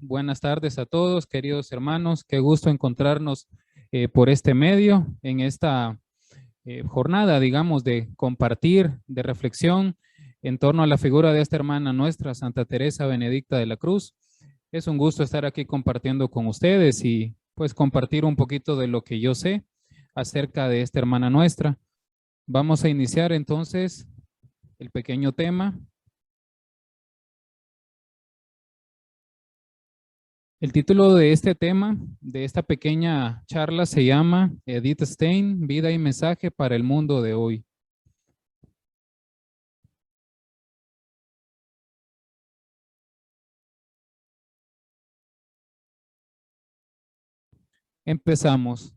Buenas tardes a todos, queridos hermanos. Qué gusto encontrarnos por este medio en esta jornada, digamos, de compartir, de reflexión en torno a la figura de esta hermana nuestra, Santa Teresa Benedicta de la Cruz. Es un gusto estar aquí compartiendo con ustedes y pues compartir un poquito de lo que yo sé acerca de esta hermana nuestra. Vamos a iniciar entonces el pequeño tema. El título de este tema, de esta pequeña charla, se llama Edith Stein, Vida y Mensaje para el Mundo de Hoy. Empezamos.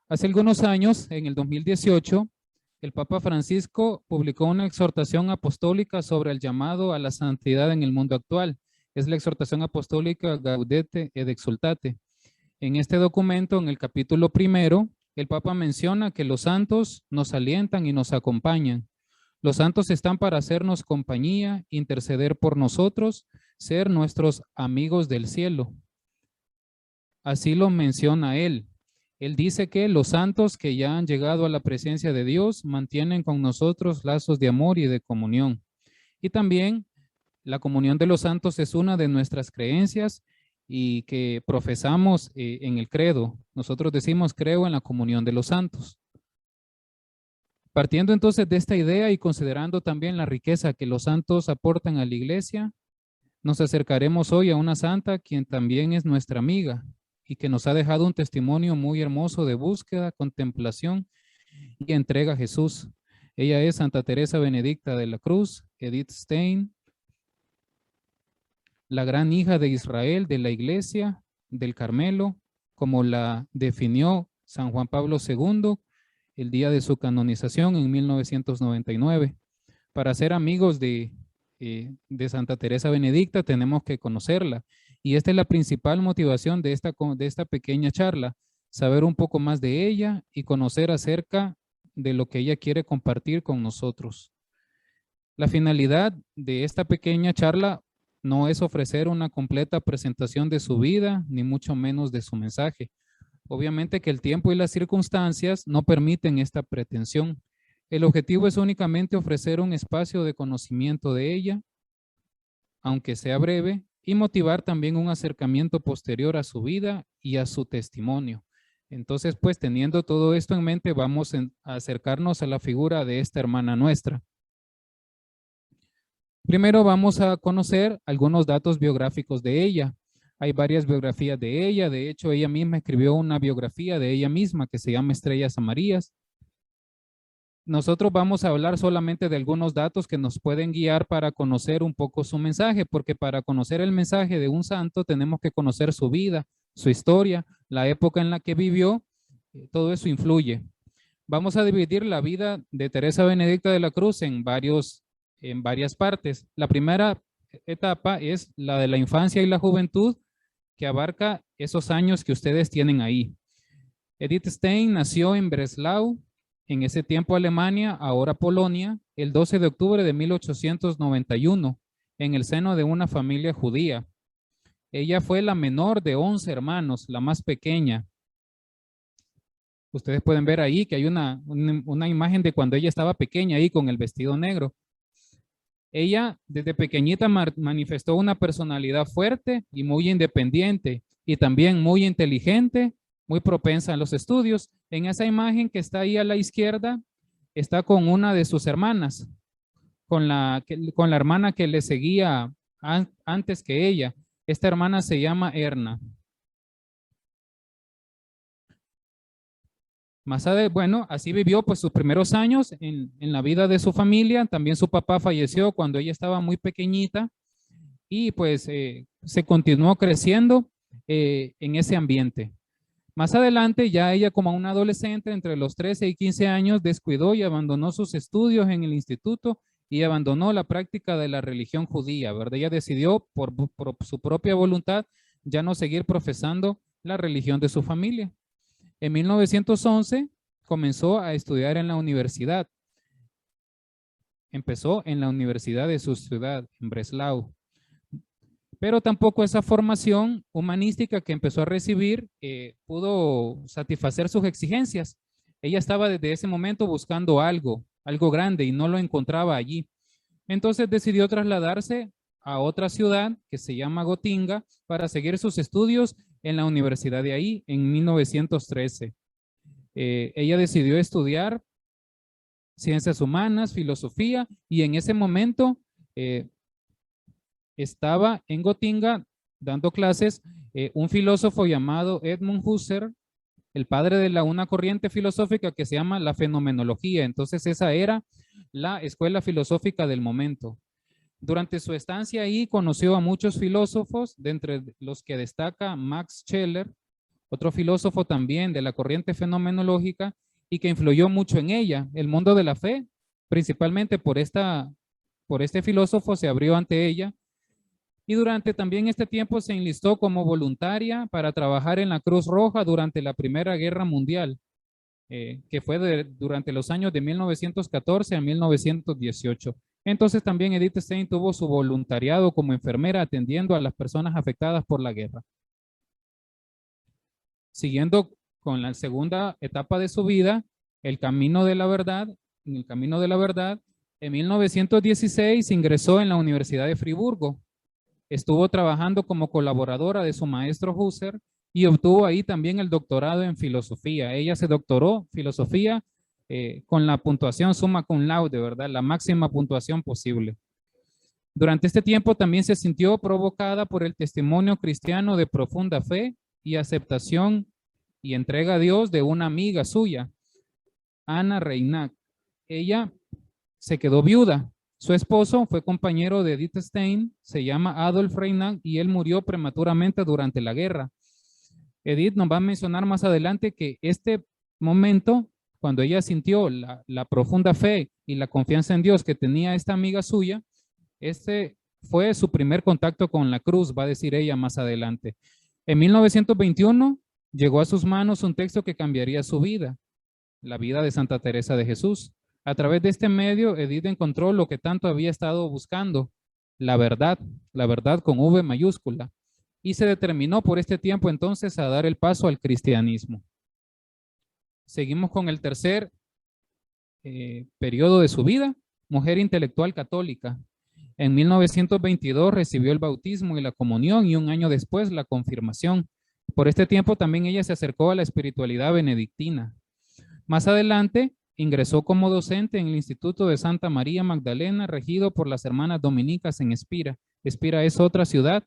Hace algunos años, en el 2018, el Papa Francisco publicó una exhortación apostólica sobre el llamado a la santidad en el mundo actual. Es la exhortación apostólica Gaudete et Exsultate. En este documento, en el capítulo primero, el Papa menciona que los santos nos alientan y nos acompañan. Los santos están para hacernos compañía, interceder por nosotros, ser nuestros amigos del cielo. Así lo menciona él. Él dice que los santos que ya han llegado a la presencia de Dios mantienen con nosotros lazos de amor y de comunión. Y también la comunión de los santos es una de nuestras creencias y que profesamos en el credo. Nosotros decimos creo en la comunión de los santos. Partiendo entonces de esta idea y considerando también la riqueza que los santos aportan a la iglesia, nos acercaremos hoy a una santa quien también es nuestra amiga y que nos ha dejado un testimonio muy hermoso de búsqueda, contemplación y entrega a Jesús. Ella es Santa Teresa Benedicta de la Cruz, Edith Stein, la gran hija de Israel, de la Iglesia del Carmelo, como la definió San Juan Pablo II el día de su canonización en 1999. Para ser amigos de Santa Teresa Benedicta tenemos que conocerla. Y esta es la principal motivación de esta pequeña charla, saber un poco más de ella y conocer acerca de lo que ella quiere compartir con nosotros. La finalidad de esta pequeña charla no es ofrecer una completa presentación de su vida, ni mucho menos de su mensaje. Obviamente que el tiempo y las circunstancias no permiten esta pretensión. El objetivo es únicamente ofrecer un espacio de conocimiento de ella, aunque sea breve, y motivar también un acercamiento posterior a su vida y a su testimonio. Entonces, pues teniendo todo esto en mente, vamos a acercarnos a la figura de esta hermana nuestra. Primero vamos a conocer algunos datos biográficos de ella. Hay varias biografías de ella. De hecho, ella misma escribió una biografía de ella misma que se llama Estrellas Amarillas. Nosotros vamos a hablar solamente de algunos datos que nos pueden guiar para conocer un poco su mensaje, porque para conocer el mensaje de un santo tenemos que conocer su vida, su historia, la época en la que vivió, todo eso influye. Vamos a dividir la vida de Teresa Benedicta de la Cruz en varias partes. La primera etapa es la de la infancia y la juventud, que abarca esos años que ustedes tienen ahí. Edith Stein nació en Breslau, en ese tiempo Alemania, ahora Polonia, el 12 de octubre de 1891, en el seno de una familia judía. Ella fue la menor de 11 hermanos, la más pequeña. Ustedes pueden ver ahí que hay una imagen de cuando ella estaba pequeña ahí con el vestido negro. Ella desde pequeñita manifestó una personalidad fuerte y muy independiente y también muy inteligente, muy propensa a los estudios. En esa imagen que está ahí a la izquierda, está con una de sus hermanas, con la hermana que le seguía antes que ella. Esta hermana se llama Erna. Bueno, así vivió pues sus primeros años en la vida de su familia. También su papá falleció cuando ella estaba muy pequeñita y pues se continuó creciendo en ese ambiente. Más adelante, ya ella como una adolescente entre los 13 y 15 años descuidó y abandonó sus estudios en el instituto y abandonó la práctica de la religión judía, ¿verdad? Ella decidió por su propia voluntad ya no seguir profesando la religión de su familia. En 1911 comenzó a estudiar en la universidad. Empezó en la universidad de su ciudad, en Breslau. pero tampoco esa formación humanística que empezó a recibir pudo satisfacer sus exigencias. Ella estaba desde ese momento buscando algo grande y no lo encontraba allí. Entonces decidió trasladarse a otra ciudad que se llama Gotinga para seguir sus estudios en la universidad de ahí en 1913. Ella decidió estudiar ciencias humanas, filosofía, y en ese momento estaba en Gotinga dando clases un filósofo llamado Edmund Husserl, el padre de una corriente filosófica que se llama la fenomenología. Entonces esa era la escuela filosófica del momento. Durante su estancia ahí conoció a muchos filósofos, de entre los que destaca Max Scheler, otro filósofo también de la corriente fenomenológica y que influyó mucho en ella. El mundo de la fe, principalmente por este filósofo, se abrió ante ella. Y durante también este tiempo se enlistó como voluntaria para trabajar en la Cruz Roja durante la Primera Guerra Mundial, que fue durante los años de 1914 a 1918. Entonces también Edith Stein tuvo su voluntariado como enfermera atendiendo a las personas afectadas por la guerra. Siguiendo con la segunda etapa de su vida, el camino de la verdad, en 1916 ingresó en la Universidad de Friburgo. Estuvo trabajando como colaboradora de su maestro Husserl y obtuvo ahí también el doctorado en filosofía. Ella se doctoró filosofía con la puntuación summa cum laude, ¿verdad? La máxima puntuación posible. Durante este tiempo también se sintió provocada por el testimonio cristiano de profunda fe y aceptación y entrega a Dios de una amiga suya, Ana Reinach. Ella se quedó viuda. Su esposo fue compañero de Edith Stein, se llama Adolf Reinach y él murió prematuramente durante la guerra. Edith nos va a mencionar más adelante que este momento, cuando ella sintió la profunda fe y la confianza en Dios que tenía esta amiga suya, este fue su primer contacto con la cruz, va a decir ella más adelante. En 1921 llegó a sus manos un texto que cambiaría su vida, la vida de Santa Teresa de Jesús. A través de este medio, Edith encontró lo que tanto había estado buscando, la verdad con V mayúscula, y se determinó por este tiempo entonces a dar el paso al cristianismo. Seguimos con el tercer periodo de su vida, mujer intelectual católica. En 1922 recibió el bautismo y la comunión y un año después la confirmación. Por este tiempo también ella se acercó a la espiritualidad benedictina. Más adelante ingresó como docente en el Instituto de Santa María Magdalena, regido por las hermanas dominicas en Espira. Espira es otra ciudad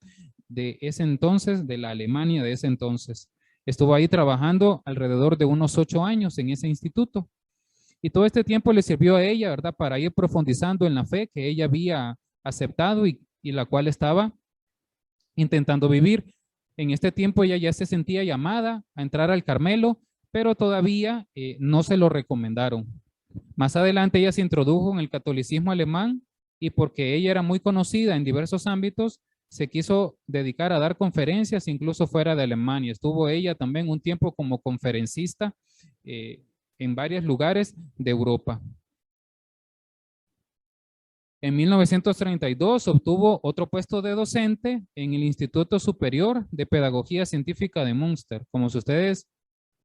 de ese entonces, de la Alemania de ese entonces. Estuvo ahí trabajando alrededor de unos 8 años en ese instituto. Y todo este tiempo le sirvió a ella, ¿verdad? Para ir profundizando en la fe que ella había aceptado y la cual estaba intentando vivir. En este tiempo ella ya se sentía llamada a entrar al Carmelo, pero todavía no se lo recomendaron. Más adelante ella se introdujo en el catolicismo alemán y porque ella era muy conocida en diversos ámbitos, se quiso dedicar a dar conferencias incluso fuera de Alemania. Estuvo ella también un tiempo como conferencista en varios lugares de Europa. En 1932 obtuvo otro puesto de docente en el Instituto Superior de Pedagogía Científica de Münster. Como ustedes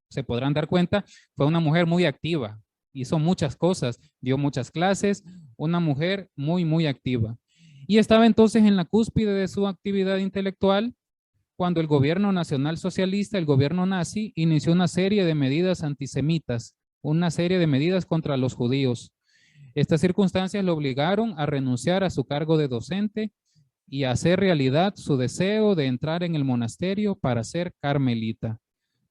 se podrán dar cuenta, fue una mujer muy activa, hizo muchas cosas, dio muchas clases, una mujer muy, muy activa. Y estaba entonces en la cúspide de su actividad intelectual cuando el gobierno nacional socialista, el gobierno nazi, inició una serie de medidas antisemitas, una serie de medidas contra los judíos. Estas circunstancias lo obligaron a renunciar a su cargo de docente y a hacer realidad su deseo de entrar en el monasterio para ser carmelita.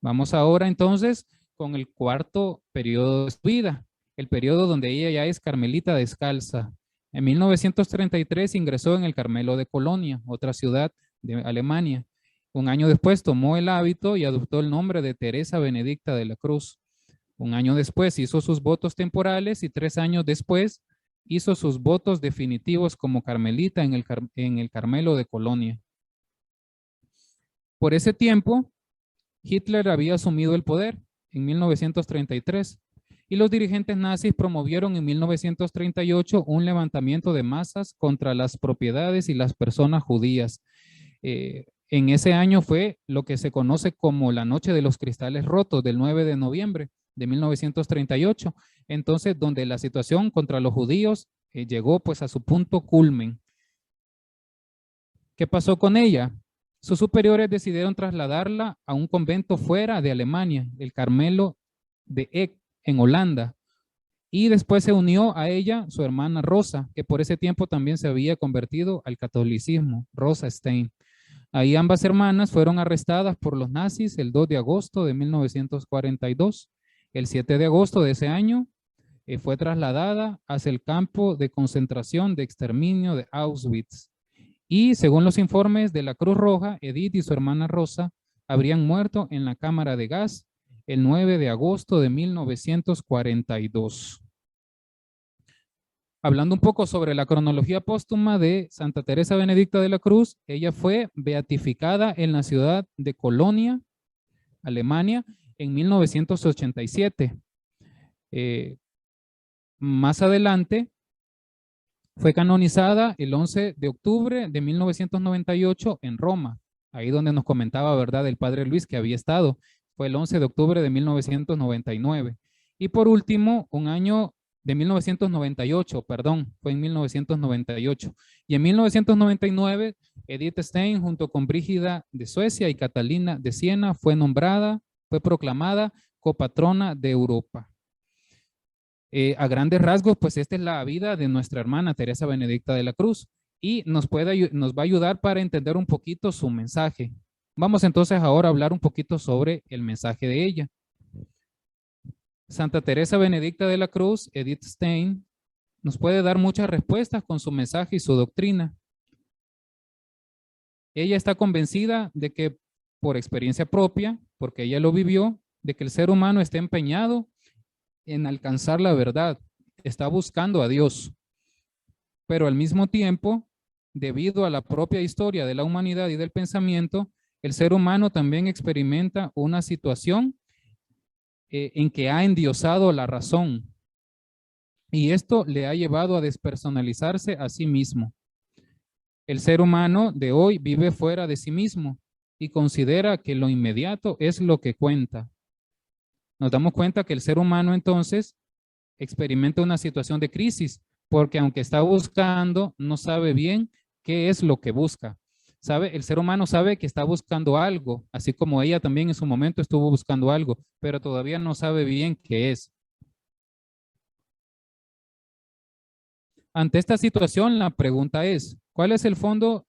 Vamos ahora entonces con el cuarto periodo de su vida, el periodo donde ella ya es carmelita descalza. En 1933 ingresó en el Carmelo de Colonia, otra ciudad de Alemania. Un año después tomó el hábito y adoptó el nombre de Teresa Benedicta de la Cruz. Un año después hizo sus votos temporales y 3 años después hizo sus votos definitivos como carmelita en el Carmelo de Colonia. Por ese tiempo, Hitler había asumido el poder en 1933 y los dirigentes nazis promovieron en 1938 un levantamiento de masas contra las propiedades y las personas judías. En ese año fue lo que se conoce como la Noche de los Cristales Rotos, del 9 de noviembre de 1938. Entonces, donde la situación contra los judíos llegó pues a su punto culmen. ¿Qué pasó con ella? Sus superiores decidieron trasladarla a un convento fuera de Alemania, el Carmelo de Eck, en Holanda. Y después se unió a ella su hermana Rosa, que por ese tiempo también se había convertido al catolicismo, Rosa Stein. Ahí ambas hermanas fueron arrestadas por los nazis el 2 de agosto de 1942. El 7 de agosto de ese año fue trasladada hacia el campo de concentración de exterminio de Auschwitz. Y según los informes de la Cruz Roja, Edith y su hermana Rosa habrían muerto en la cámara de gas el 9 de agosto de 1942. Hablando un poco sobre la cronología póstuma de Santa Teresa Benedicta de la Cruz, ella fue beatificada en la ciudad de Colonia, Alemania, en 1987. Más adelante, fue canonizada el 11 de octubre de 1998 en Roma, ahí donde nos comentaba, ¿verdad?, el padre Luis que había estado. Fue el 11 de octubre de 1999. Y por último, un año de 1998, perdón, fue en 1998. Y en 1999, Edith Stein, junto con Brígida de Suecia y Catalina de Siena, fue proclamada copatrona de Europa. A grandes rasgos, pues esta es la vida de nuestra hermana Teresa Benedicta de la Cruz y nos va a ayudar para entender un poquito su mensaje. Vamos entonces ahora a hablar un poquito sobre el mensaje de ella. Santa Teresa Benedicta de la Cruz, Edith Stein, nos puede dar muchas respuestas con su mensaje y su doctrina. Ella está convencida de que por experiencia propia, porque ella lo vivió, de que el ser humano está empeñado en alcanzar la verdad, está buscando a Dios, pero al mismo tiempo, debido a la propia historia de la humanidad y del pensamiento, el ser humano también experimenta una situación en que ha endiosado la razón y esto le ha llevado a despersonalizarse a sí mismo. El ser humano de hoy vive fuera de sí mismo y considera que lo inmediato es lo que cuenta. Nos damos cuenta que el ser humano entonces experimenta una situación de crisis, porque aunque está buscando, no sabe bien qué es lo que busca. ¿Sabe? El ser humano sabe que está buscando algo, así como ella también en su momento estuvo buscando algo, pero todavía no sabe bien qué es. Ante esta situación, la pregunta es, ¿cuál es el fondo?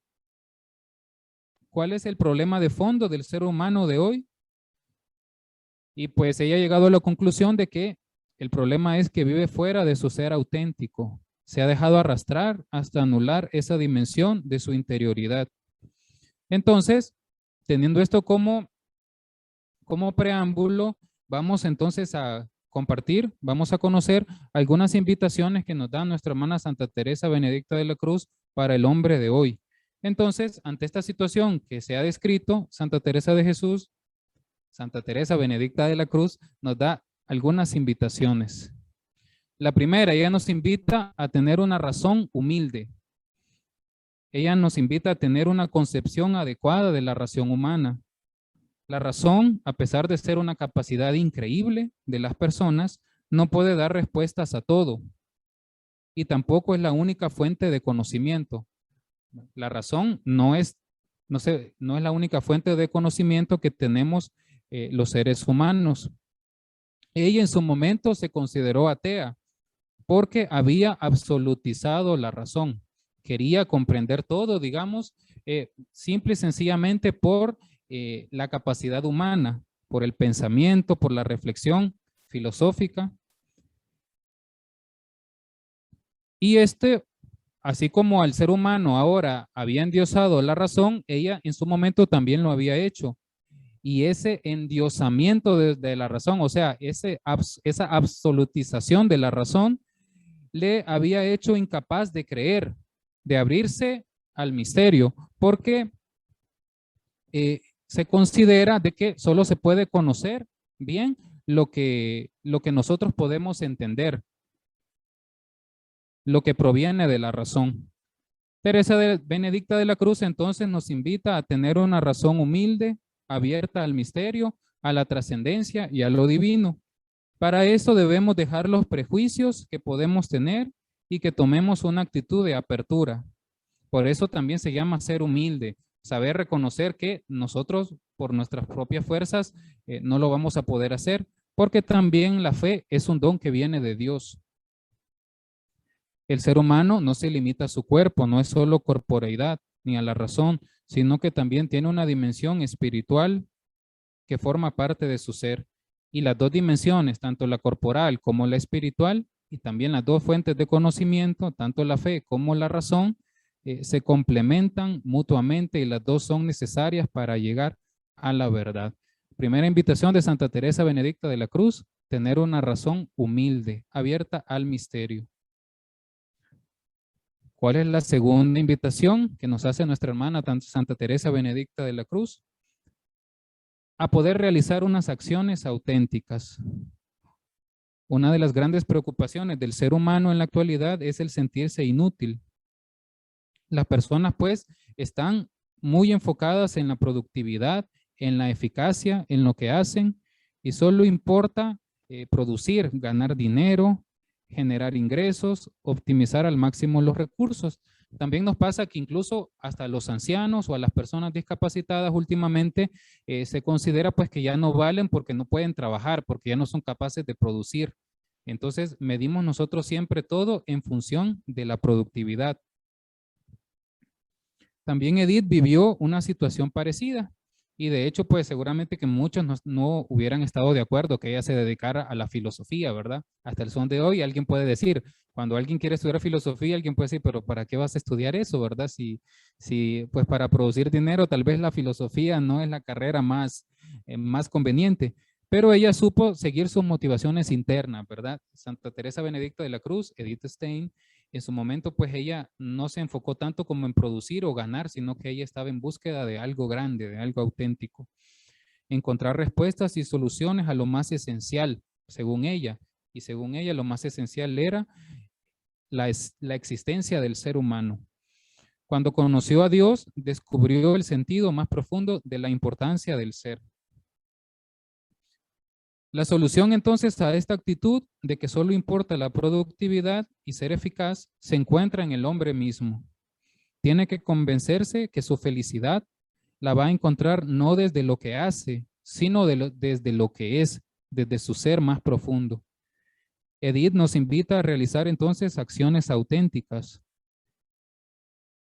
¿Cuál es el problema de fondo del ser humano de hoy? Y pues ella ha llegado a la conclusión de que el problema es que vive fuera de su ser auténtico. Se ha dejado arrastrar hasta anular esa dimensión de su interioridad. Entonces, teniendo esto como preámbulo, vamos entonces a compartir, vamos a conocer algunas invitaciones que nos da nuestra hermana Santa Teresa Benedicta de la Cruz para el hombre de hoy. Entonces, ante esta situación que se ha descrito, Santa Teresa de Jesús, Santa Teresa Benedicta de la Cruz, nos da algunas invitaciones. La primera, ella nos invita a tener una razón humilde. Ella nos invita a tener una concepción adecuada de la razón humana. La razón, a pesar de ser una capacidad increíble de las personas, no puede dar respuestas a todo y tampoco es la única fuente de conocimiento. La razón no es la única fuente de conocimiento que tenemos los seres humanos. Ella en su momento se consideró atea porque había absolutizado la razón. Quería comprender todo, digamos, simple y sencillamente por la capacidad humana, por el pensamiento, por la reflexión filosófica. Y así como al ser humano ahora había endiosado la razón, ella en su momento también lo había hecho. Y ese endiosamiento de la razón, o sea, esa absolutización de la razón, le había hecho incapaz de creer, de abrirse al misterio, porque se considera de que solo se puede conocer bien lo que nosotros podemos entender, lo que proviene de la razón. Benedicta de la Cruz entonces nos invita a tener una razón humilde, abierta al misterio, a la trascendencia y a lo divino. Para eso debemos dejar los prejuicios que podemos tener y que tomemos una actitud de apertura. Por eso también se llama ser humilde, saber reconocer que nosotros por nuestras propias fuerzas no lo vamos a poder hacer, porque también la fe es un don que viene de Dios. El ser humano no se limita a su cuerpo, no es solo corporeidad ni a la razón, sino que también tiene una dimensión espiritual que forma parte de su ser. Y las dos dimensiones, tanto la corporal como la espiritual, y también las dos fuentes de conocimiento, tanto la fe como la razón, se complementan mutuamente y las dos son necesarias para llegar a la verdad. Primera invitación de Santa Teresa Benedicta de la Cruz, tener una razón humilde, abierta al misterio. ¿Cuál es la segunda invitación que nos hace nuestra hermana Santa Teresa Benedicta de la Cruz? A poder realizar unas acciones auténticas. Una de las grandes preocupaciones del ser humano en la actualidad es el sentirse inútil. Las personas pues están muy enfocadas en la productividad, en la eficacia, en lo que hacen y solo importa producir, ganar dinero, generar ingresos, optimizar al máximo los recursos. También nos pasa que incluso hasta los ancianos o a las personas discapacitadas últimamente se considera pues que ya no valen porque no pueden trabajar, porque ya no son capaces de producir. Entonces medimos nosotros siempre todo en función de la productividad. También Edith vivió una situación parecida y de hecho pues seguramente que muchos no hubieran estado de acuerdo que ella se dedicara a la filosofía, ¿verdad? Hasta el son de hoy alguien puede decir, cuando alguien quiere estudiar filosofía, alguien puede decir, pero ¿para qué vas a estudiar eso, verdad? Si pues para producir dinero tal vez la filosofía no es la carrera más conveniente. Pero ella supo seguir sus motivaciones internas, ¿verdad? Santa Teresa Benedicta de la Cruz, Edith Stein, en su momento, pues ella no se enfocó tanto como en producir o ganar, sino que ella estaba en búsqueda de algo grande, de algo auténtico. Encontrar respuestas y soluciones a lo más esencial, según ella. Y según ella, lo más esencial era la existencia del ser humano. Cuando conoció a Dios, descubrió el sentido más profundo de la importancia del ser. La solución entonces a esta actitud de que solo importa la productividad y ser eficaz se encuentra en el hombre mismo. Tiene que convencerse que su felicidad la va a encontrar no desde lo que hace, sino desde lo que es, desde su ser más profundo. Edith nos invita a realizar entonces acciones auténticas.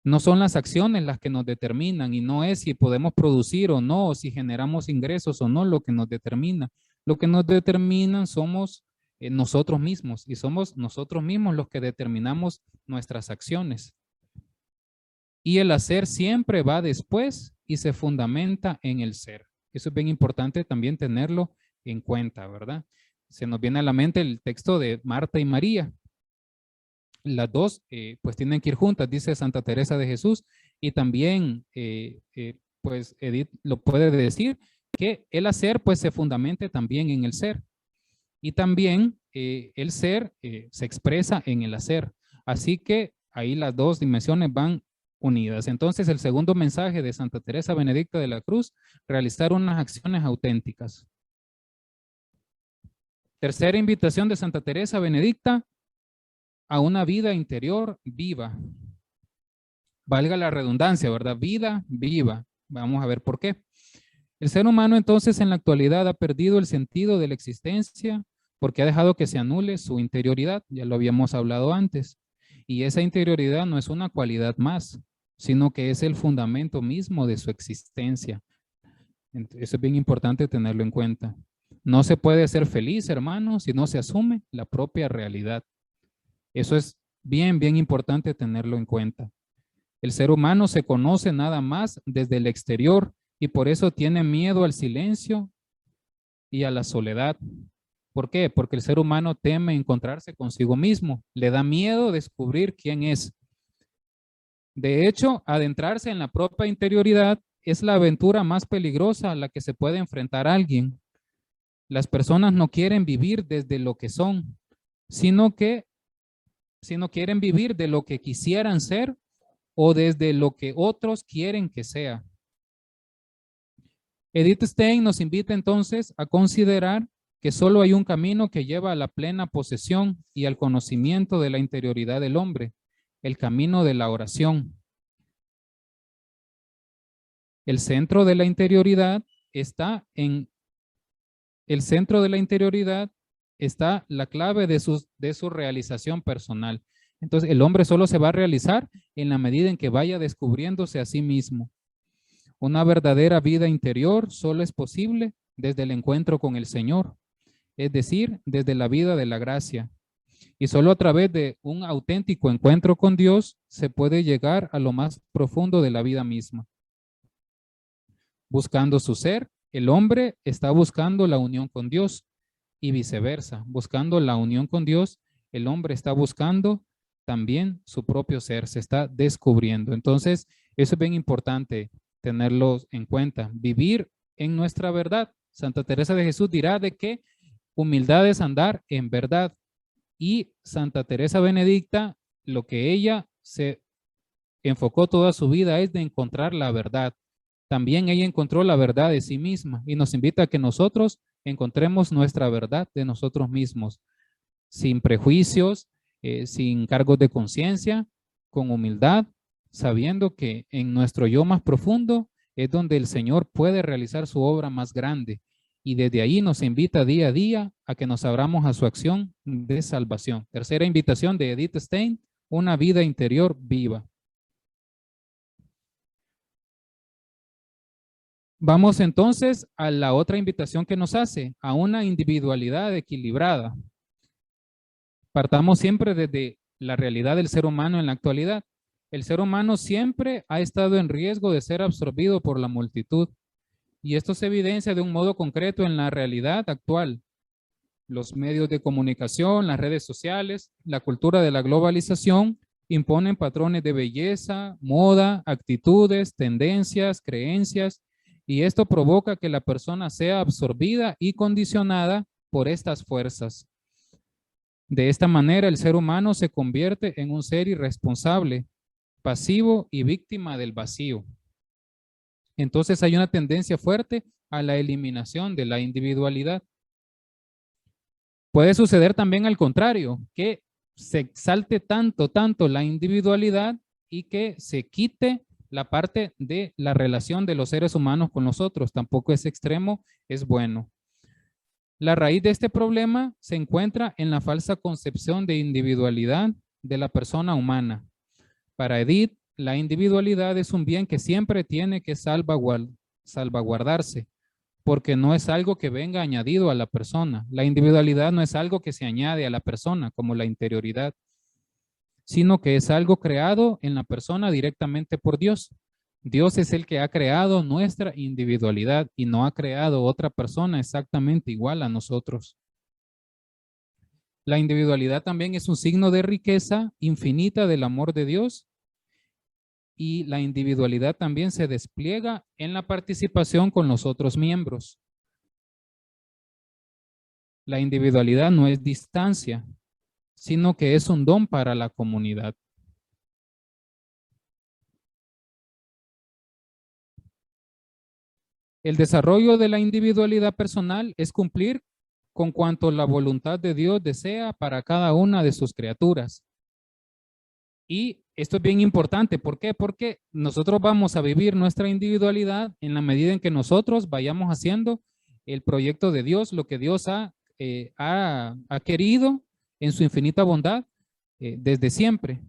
No son las acciones las que nos determinan y no es si podemos producir o no, o si generamos ingresos o no lo que nos determina. Lo que nos determinan somos nosotros mismos y somos nosotros mismos los que determinamos nuestras acciones. Y el hacer siempre va después y se fundamenta en el ser. Eso es bien importante también tenerlo en cuenta, ¿verdad? Se nos viene a la mente el texto de Marta y María. Las dos pues tienen que ir juntas, dice Santa Teresa de Jesús, y también pues Edith lo puede decir, que el hacer pues se fundamente también en el ser. Y también el ser se expresa en el hacer. Así que ahí las dos dimensiones van unidas. Entonces el segundo mensaje de Santa Teresa Benedicta de la Cruz, realizar unas acciones auténticas. Tercera invitación de Santa Teresa Benedicta, a una vida interior viva. Valga la redundancia, ¿verdad? Vida viva. Vamos a ver por qué. El ser humano entonces en la actualidad ha perdido el sentido de la existencia porque ha dejado que se anule su interioridad, ya lo habíamos hablado antes. Y esa interioridad no es una cualidad más, sino que es el fundamento mismo de su existencia. Eso es bien importante tenerlo en cuenta. No se puede ser feliz, hermano, si no se asume la propia realidad. Eso es bien importante tenerlo en cuenta. El ser humano se conoce nada más desde el exterior y por eso tiene miedo al silencio y a la soledad. ¿Por qué? Porque el ser humano teme encontrarse consigo mismo, le da miedo descubrir quién es. De hecho, adentrarse en la propia interioridad es la aventura más peligrosa a la que se puede enfrentar alguien. Las personas no quieren vivir desde lo que son, sino quieren vivir de lo que quisieran ser o desde lo que otros quieren que sea. Edith Stein nos invita entonces a considerar que solo hay un camino que lleva a la plena posesión y al conocimiento de la interioridad del hombre, el camino de la oración. El centro de la interioridad está la clave de su realización personal. Entonces, el hombre solo se va a realizar en la medida en que vaya descubriéndose a sí mismo. Una verdadera vida interior solo es posible desde el encuentro con el Señor, es decir, desde la vida de la gracia. Y solo a través de un auténtico encuentro con Dios se puede llegar a lo más profundo de la vida misma. Buscando su ser, el hombre está buscando la unión con Dios y viceversa. Buscando la unión con Dios, el hombre está buscando también su propio ser, se está descubriendo. Entonces, eso es bien importante tenerlo en cuenta. Vivir en nuestra verdad. Santa Teresa de Jesús dirá de que humildad es andar en verdad. Y Santa Teresa Benedicta, lo que ella se enfocó toda su vida es de encontrar la verdad. También ella encontró la verdad de sí misma y nos invita a que nosotros encontremos nuestra verdad de nosotros mismos, sin prejuicios, sin cargos de conciencia, con humildad, sabiendo que en nuestro yo más profundo es donde el Señor puede realizar su obra más grande. Y desde ahí nos invita día a día a que nos abramos a su acción de salvación. Tercera invitación de Edith Stein, una vida interior viva. Vamos entonces a la otra invitación que nos hace, a una individualidad equilibrada. Partamos siempre desde la realidad del ser humano en la actualidad. El ser humano siempre ha estado en riesgo de ser absorbido por la multitud. Y esto se evidencia de un modo concreto en la realidad actual. Los medios de comunicación, las redes sociales, la cultura de la globalización imponen patrones de belleza, moda, actitudes, tendencias, creencias, y esto provoca que la persona sea absorbida y condicionada por estas fuerzas. De esta manera, el ser humano se convierte en un ser irresponsable, pasivo y víctima del vacío. Entonces hay una tendencia fuerte a la eliminación de la individualidad. Puede suceder también al contrario, que se exalte tanto la individualidad y que se quite la parte de la relación de los seres humanos con los otros. Tampoco ese extremo es bueno. La raíz de este problema se encuentra en la falsa concepción de individualidad de la persona humana. Para Edith, la individualidad es un bien que siempre tiene que salvaguardarse, porque no es algo que venga añadido a la persona. La individualidad no es algo que se añade a la persona, como la interioridad, sino que es algo creado en la persona directamente por Dios. Dios es el que ha creado nuestra individualidad y no ha creado otra persona exactamente igual a nosotros. La individualidad también es un signo de riqueza infinita del amor de Dios, y la individualidad también se despliega en la participación con los otros miembros. La individualidad no es distancia, sino que es un don para la comunidad. El desarrollo de la individualidad personal es cumplir con cuanto la voluntad de Dios desea para cada una de sus criaturas. Y esto es bien importante. ¿Por qué? Porque nosotros vamos a vivir nuestra individualidad en la medida en que nosotros vayamos haciendo el proyecto de Dios, lo que Dios ha querido en su infinita bondad desde siempre.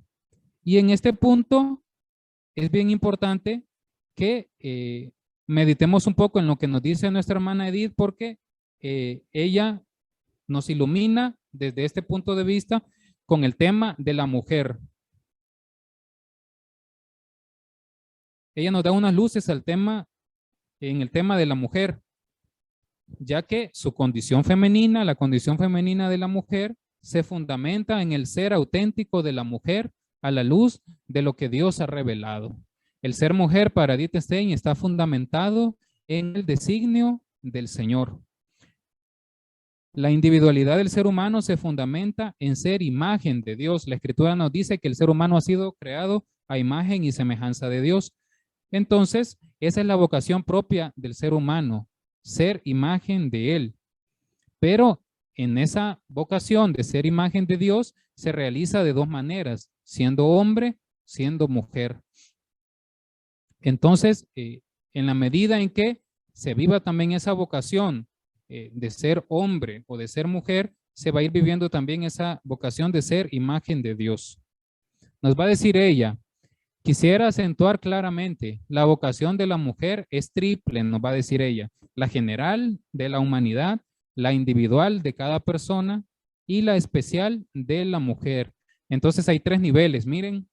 Y en este punto es bien importante que meditemos un poco en lo que nos dice nuestra hermana Edith, porque ella nos ilumina desde este punto de vista con el tema de la mujer. Ella nos da unas luces al tema, en el tema de la mujer, ya que su condición femenina, la condición femenina de la mujer, se fundamenta en el ser auténtico de la mujer a la luz de lo que Dios ha revelado. El ser mujer para Edith Stein está fundamentado en el designio del Señor. La individualidad del ser humano se fundamenta en ser imagen de Dios. La Escritura nos dice que el ser humano ha sido creado a imagen y semejanza de Dios. Entonces, esa es la vocación propia del ser humano, ser imagen de Él. Pero en esa vocación de ser imagen de Dios se realiza de dos maneras, siendo hombre, siendo mujer. Entonces, en la medida en que se viva también esa vocación de ser hombre o de ser mujer, se va a ir viviendo también esa vocación de ser imagen de Dios. Nos va a decir ella, quisiera acentuar claramente, la vocación de la mujer es triple, nos va a decir ella, la general de la humanidad, la individual de cada persona y la especial de la mujer. Entonces hay tres niveles, miren,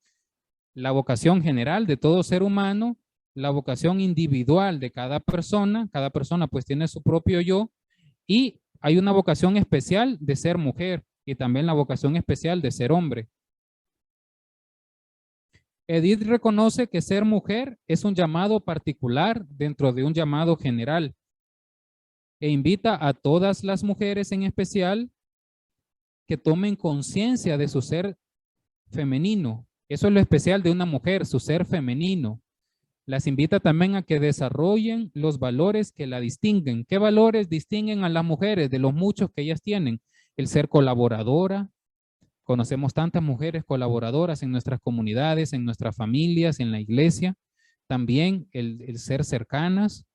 la vocación general de todo ser humano, la vocación individual de cada persona pues tiene su propio yo, y hay una vocación especial de ser mujer y también la vocación especial de ser hombre. Edith reconoce que ser mujer es un llamado particular dentro de un llamado general e invita a todas las mujeres en especial que tomen conciencia de su ser femenino. Eso es lo especial de una mujer, su ser femenino. Las invita también a que desarrollen los valores que la distinguen. ¿Qué valores distinguen a las mujeres de los muchos que ellas tienen? El ser colaboradora. Conocemos tantas mujeres colaboradoras en nuestras comunidades, en nuestras familias, en la iglesia. También el ser cercanas,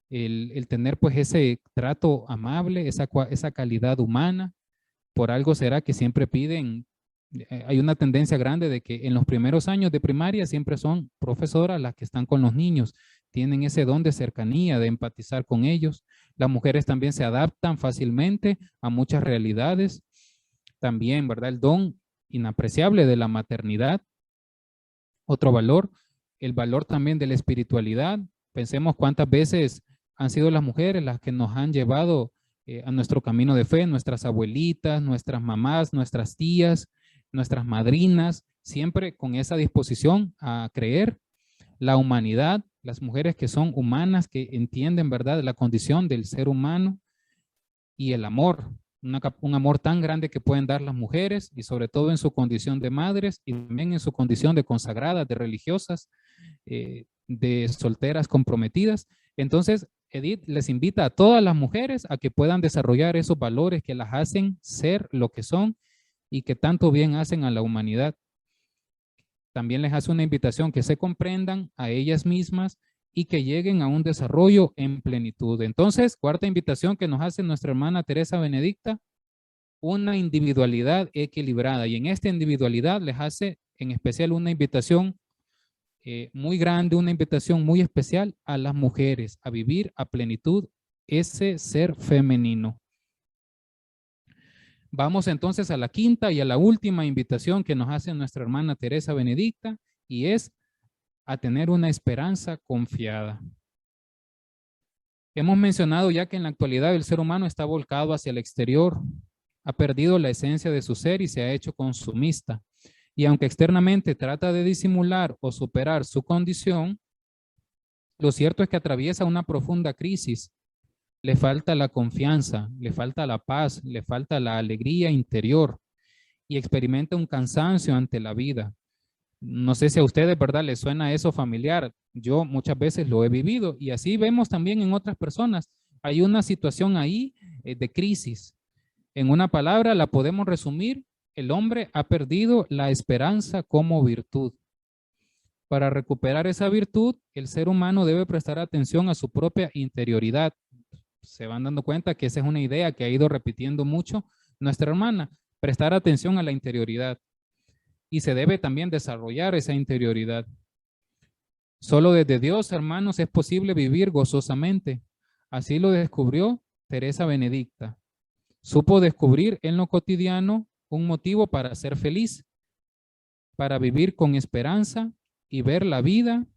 el tener pues ese trato amable, esa calidad humana. Por algo será que siempre piden, hay una tendencia grande de que en los primeros años de primaria siempre son profesoras las que están con los niños, tienen ese don de cercanía, de empatizar con ellos. Las mujeres también se adaptan fácilmente a muchas realidades. También, ¿verdad? El don inapreciable de la maternidad. Otro valor, el valor también de la espiritualidad. Pensemos cuántas veces han sido las mujeres las que nos han llevado a nuestro camino de fe, nuestras abuelitas, nuestras mamás, nuestras tías, nuestras madrinas, siempre con esa disposición a creer. La humanidad, las mujeres que son humanas, que entienden, ¿verdad?, la condición del ser humano, y el amor, un amor tan grande que pueden dar las mujeres, y sobre todo en su condición de madres y también en su condición de consagradas, de religiosas, de solteras comprometidas. Entonces, Edith les invita a todas las mujeres a que puedan desarrollar esos valores que las hacen ser lo que son y que tanto bien hacen a la humanidad. También les hace una invitación que se comprendan a ellas mismas y que lleguen a un desarrollo en plenitud. Entonces, cuarta invitación que nos hace nuestra hermana Teresa Benedicta, una individualidad equilibrada. Y en esta individualidad les hace en especial una invitación muy grande, una invitación muy especial a las mujeres a vivir a plenitud ese ser femenino. Vamos entonces a la quinta y a la última invitación que nos hace nuestra hermana Teresa Benedicta, y es a tener una esperanza confiada. Hemos mencionado ya que en la actualidad el ser humano está volcado hacia el exterior, ha perdido la esencia de su ser y se ha hecho consumista. Y aunque externamente trata de disimular o superar su condición, lo cierto es que atraviesa una profunda crisis. Le falta la confianza, le falta la paz, le falta la alegría interior y experimenta un cansancio ante la vida. No sé si a ustedes, ¿verdad?, les suena eso familiar. Yo muchas veces lo he vivido y así vemos también en otras personas. Hay una situación ahí de crisis. En una palabra la podemos resumir: el hombre ha perdido la esperanza como virtud. Para recuperar esa virtud, el ser humano debe prestar atención a su propia interioridad. Se van dando cuenta que esa es una idea que ha ido repitiendo mucho nuestra hermana, prestar atención a la interioridad. Y se debe también desarrollar esa interioridad. Solo desde Dios, hermanos, es posible vivir gozosamente. Así lo descubrió Teresa Benedicta. Supo descubrir en lo cotidiano un motivo para ser feliz, para vivir con esperanza y ver la vida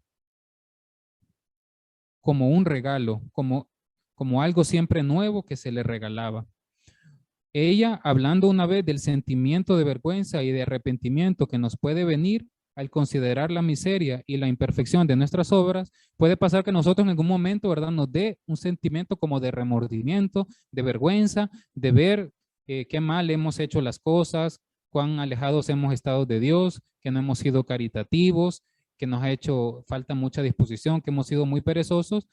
como un regalo, como algo siempre nuevo que se le regalaba. Ella, hablando una vez del sentimiento de vergüenza y de arrepentimiento que nos puede venir al considerar la miseria y la imperfección de nuestras obras, puede pasar que nosotros en algún momento, ¿verdad?, nos dé un sentimiento como de remordimiento, de vergüenza, de ver qué mal hemos hecho las cosas, cuán alejados hemos estado de Dios, que no hemos sido caritativos, que nos ha hecho falta mucha disposición, que hemos sido muy perezosos.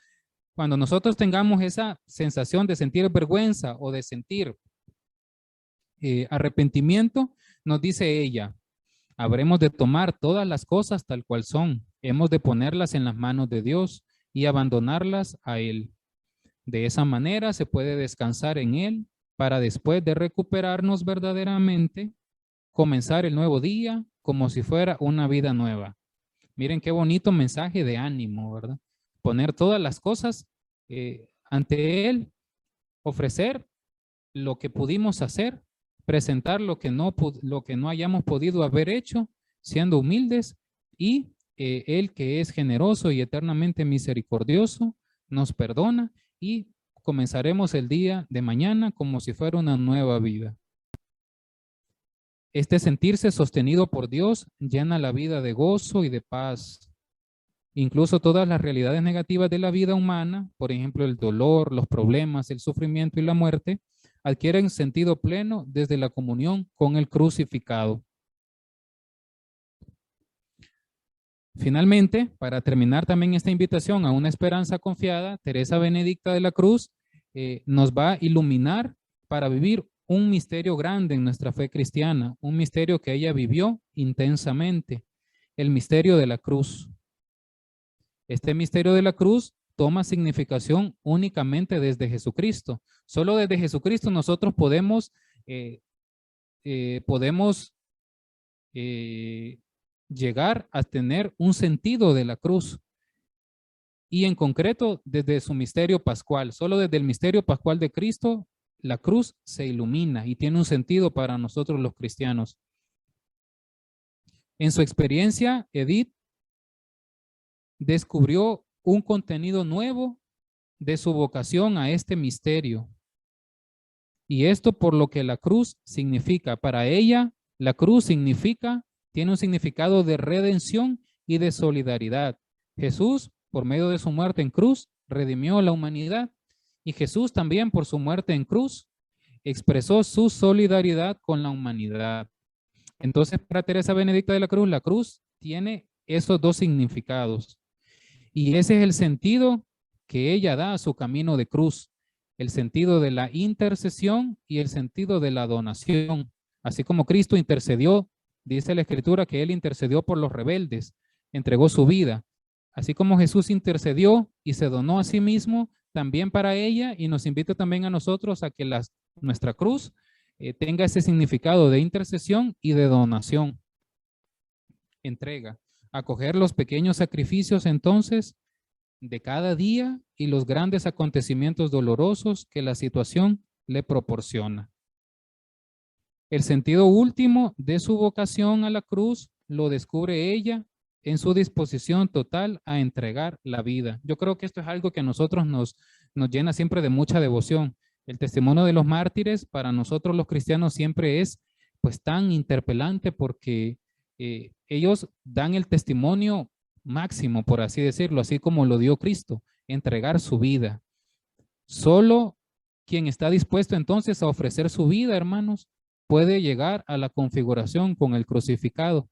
Cuando nosotros tengamos esa sensación de sentir vergüenza o de sentir arrepentimiento, nos dice ella, habremos de tomar todas las cosas tal cual son, hemos de ponerlas en las manos de Dios y abandonarlas a Él. De esa manera se puede descansar en Él para después de recuperarnos verdaderamente, comenzar el nuevo día como si fuera una vida nueva. Miren qué bonito mensaje de ánimo, ¿verdad? Poner todas las cosas ante Él, ofrecer lo que pudimos hacer, presentar lo que no hayamos podido haber hecho, siendo humildes, y Él, que es generoso y eternamente misericordioso, nos perdona y comenzaremos el día de mañana como si fuera una nueva vida. Este sentirse sostenido por Dios llena la vida de gozo y de paz. Incluso todas las realidades negativas de la vida humana, por ejemplo, el dolor, los problemas, el sufrimiento y la muerte, adquieren sentido pleno desde la comunión con el crucificado. Finalmente, para terminar también esta invitación a una esperanza confiada, Teresa Benedicta de la Cruz nos va a iluminar para vivir un misterio grande en nuestra fe cristiana, un misterio que ella vivió intensamente, el misterio de la cruz. Este misterio de la cruz toma significación únicamente desde Jesucristo. Solo desde Jesucristo nosotros podemos llegar a tener un sentido de la cruz. Y en concreto, desde su misterio pascual, solo desde el misterio pascual de Cristo, la cruz se ilumina y tiene un sentido para nosotros los cristianos. En su experiencia, Edith descubrió un contenido nuevo de su vocación a este misterio. Y esto por lo que la cruz significa. Para ella, la cruz tiene un significado de redención y de solidaridad. Jesús, por medio de su muerte en cruz, redimió a la humanidad. Y Jesús también, por su muerte en cruz, expresó su solidaridad con la humanidad. Entonces, para Teresa Benedicta de la cruz tiene esos dos significados. Y ese es el sentido que ella da a su camino de cruz, el sentido de la intercesión y el sentido de la donación. Así como Cristo intercedió, dice la Escritura que Él intercedió por los rebeldes, entregó su vida. Así como Jesús intercedió y se donó a sí mismo, también para ella, y nos invita también a nosotros a que nuestra cruz tenga ese significado de intercesión y de donación. Entrega. Acoger los pequeños sacrificios entonces de cada día y los grandes acontecimientos dolorosos que la situación le proporciona. El sentido último de su vocación a la cruz lo descubre ella en su disposición total a entregar la vida. Yo creo que esto es algo que a nosotros nos llena siempre de mucha devoción. El testimonio de los mártires para nosotros los cristianos siempre es pues tan interpelante porque ellos dan el testimonio máximo, por así decirlo, así como lo dio Cristo, entregar su vida. Solo quien está dispuesto entonces a ofrecer su vida, hermanos, puede llegar a la configuración con el crucificado.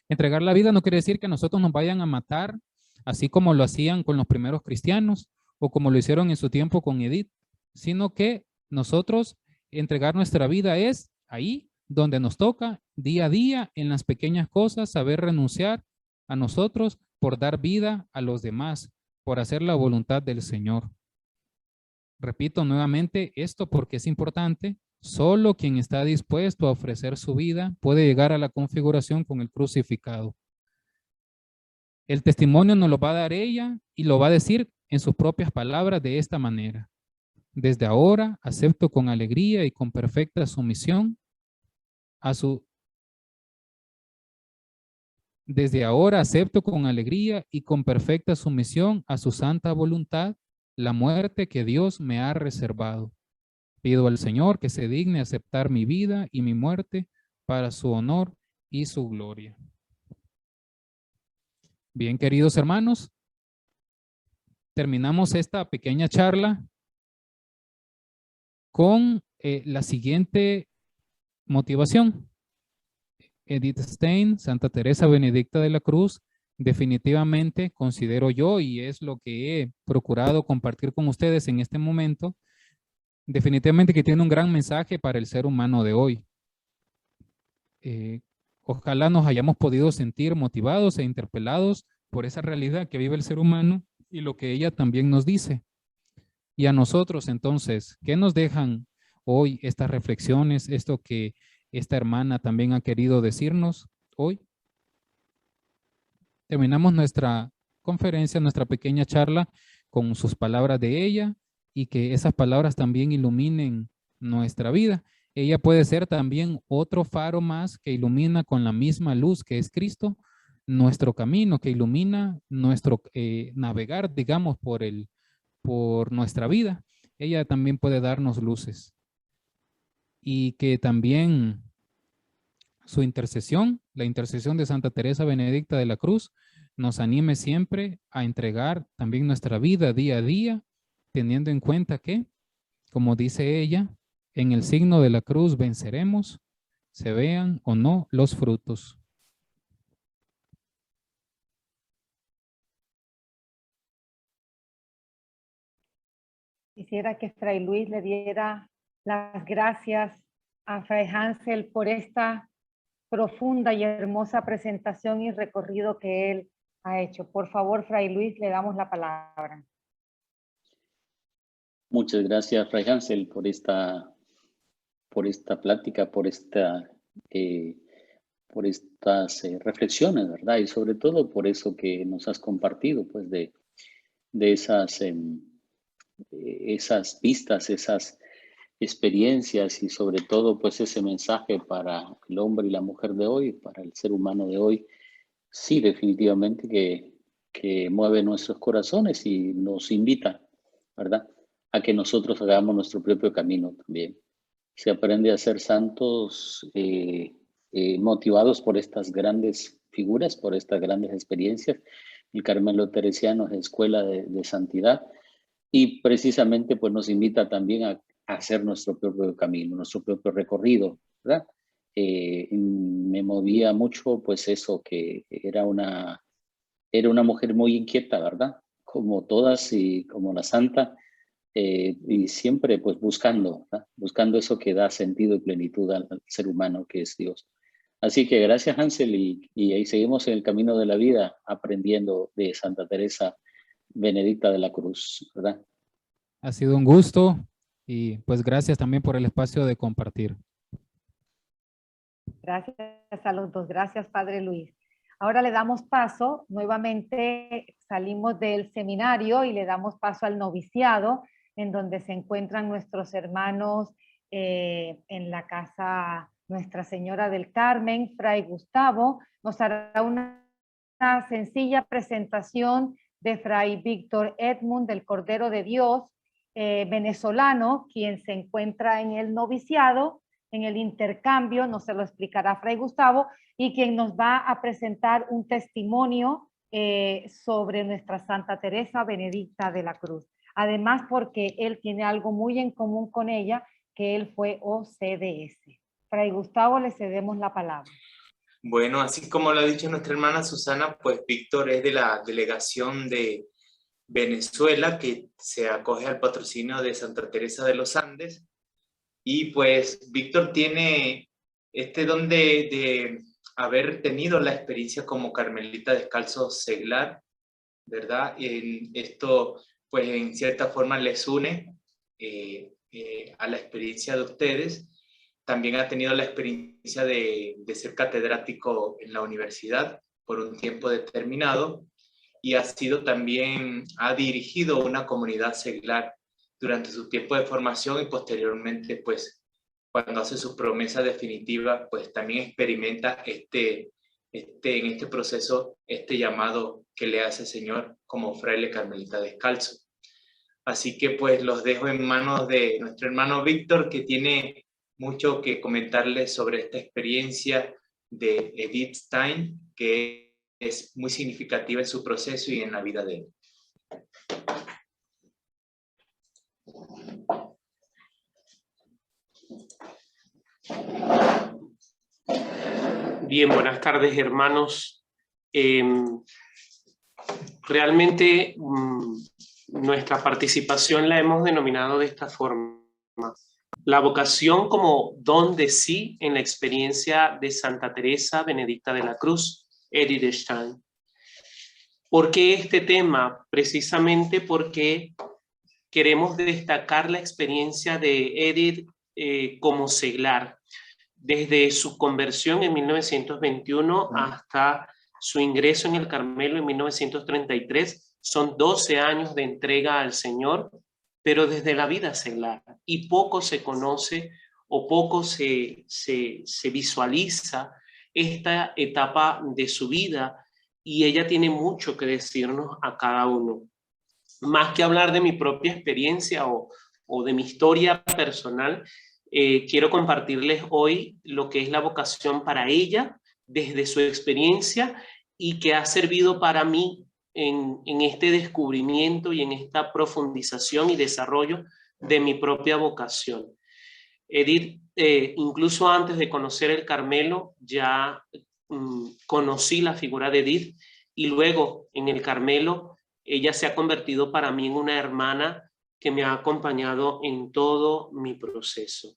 Entregar la vida no quiere decir que nosotros nos vayan a matar, así como lo hacían con los primeros cristianos o como lo hicieron en su tiempo con Edith, sino que nosotros entregar nuestra vida es ahí donde nos toca, día a día, en las pequeñas cosas, saber renunciar a nosotros por dar vida a los demás, por hacer la voluntad del Señor. Repito nuevamente esto porque es importante. Solo quien está dispuesto a ofrecer su vida puede llegar a la configuración con el crucificado. El testimonio nos lo va a dar ella y lo va a decir en sus propias palabras de esta manera. Desde ahora acepto con alegría y con perfecta sumisión Desde ahora acepto con alegría y con perfecta sumisión a su santa voluntad la muerte que Dios me ha reservado. Pido al Señor que se digne aceptar mi vida y mi muerte para su honor y su gloria. Bien, queridos hermanos, terminamos esta pequeña charla con la siguiente motivación. Edith Stein, Santa Teresa Benedicta de la Cruz, definitivamente considero yo, y es lo que he procurado compartir con ustedes en este momento, definitivamente que tiene un gran mensaje para el ser humano de hoy. Ojalá nos hayamos podido sentir motivados e interpelados por esa realidad que vive el ser humano y lo que ella también nos dice. Y a nosotros entonces, ¿qué nos dejan hoy estas reflexiones, esto que esta hermana también ha querido decirnos hoy? Terminamos nuestra conferencia, nuestra pequeña charla con sus palabras de ella y que esas palabras también iluminen nuestra vida. Ella puede ser también otro faro más que ilumina con la misma luz que es Cristo nuestro camino, que ilumina nuestro navegar, digamos, por nuestra vida. Ella también puede darnos luces y que también su intercesión, la intercesión de Santa Teresa Benedicta de la Cruz, nos anime siempre a entregar también nuestra vida día a día, teniendo en cuenta que, como dice ella, en el signo de la cruz venceremos, se vean o no los frutos. Quisiera que Fray Luis le diera las gracias a Fray Hansel por esta profunda y hermosa presentación y recorrido que él ha hecho. Por favor, Fray Luis, le damos la palabra. Muchas gracias, Fray Hansel, por esta plática, por estas reflexiones, ¿verdad? Y sobre todo por eso que nos has compartido, pues, de esas vistas, esas experiencias y sobre todo, pues, ese mensaje para el hombre y la mujer de hoy, para el ser humano de hoy. Sí, definitivamente que mueve nuestros corazones y nos invita, ¿verdad?, a que nosotros hagamos nuestro propio camino también. Se aprende a ser santos motivados por estas grandes figuras, por estas grandes experiencias. El Carmelo Teresiano es escuela de santidad y precisamente pues nos invita también a hacer nuestro propio camino, nuestro propio recorrido, ¿verdad? Me movía mucho pues eso, que era una mujer muy inquieta, ¿verdad? Como todas y como la santa, y siempre pues buscando, ¿verdad? Buscando eso que da sentido y plenitud al ser humano que es Dios. Así que gracias, Hansel, y ahí seguimos en el camino de la vida aprendiendo de Santa Teresa Benedicta de la Cruz, ¿verdad? Ha sido un gusto y pues gracias también por el espacio de compartir. Gracias a los dos. Gracias, Padre Luis. Ahora le damos paso, nuevamente salimos del seminario y le damos paso al noviciado, en donde se encuentran nuestros hermanos en la casa Nuestra Señora del Carmen. Fray Gustavo nos hará una sencilla presentación de Fray Víctor Edmund del Cordero de Dios, venezolano, quien se encuentra en el noviciado, en el intercambio, nos se lo explicará Fray Gustavo, y quien nos va a presentar un testimonio sobre nuestra Santa Teresa Benedicta de la Cruz. Además, porque él tiene algo muy en común con ella, que él fue OCDS. Fray Gustavo, le cedemos la palabra. Bueno, así como lo ha dicho nuestra hermana Susana, pues Víctor es de la delegación de Venezuela, que se acoge al patrocinio de Santa Teresa de los Andes. Y pues Víctor tiene este don de haber tenido la experiencia como carmelita descalzo seglar, ¿verdad? En esto, pues en cierta forma les une a la experiencia de ustedes. También ha tenido la experiencia de ser catedrático en la universidad por un tiempo determinado y ha dirigido una comunidad seglar durante su tiempo de formación y posteriormente, pues, cuando hace su promesa definitiva, pues también experimenta en este proceso, este llamado que le hace el Señor como fraile carmelita descalzo. Así que pues los dejo en manos de nuestro hermano Víctor, que tiene mucho que comentarles sobre esta experiencia de Edith Stein, que es muy significativa en su proceso y en la vida de él. Bien, buenas tardes, hermanos. Realmente nuestra participación la hemos denominado de esta forma. La vocación como don de sí en la experiencia de Santa Teresa Benedicta de la Cruz, Edith Stein. ¿Por qué este tema? Precisamente porque queremos destacar la experiencia de Edith como seglar, desde su conversión en 1921 hasta su ingreso en el Carmelo en 1933. Son 12 años de entrega al Señor, pero desde la vida seglar. Y poco se conoce o poco se visualiza esta etapa de su vida, y ella tiene mucho que decirnos a cada uno. Más que hablar de mi propia experiencia o de mi historia personal, quiero compartirles hoy lo que es la vocación para ella desde su experiencia y que ha servido para mí en este descubrimiento y en esta profundización y desarrollo de mi propia vocación. Edith, incluso antes de conocer el Carmelo, ya conocí la figura de Edith, y luego en el Carmelo ella se ha convertido para mí en una hermana que me ha acompañado en todo mi proceso.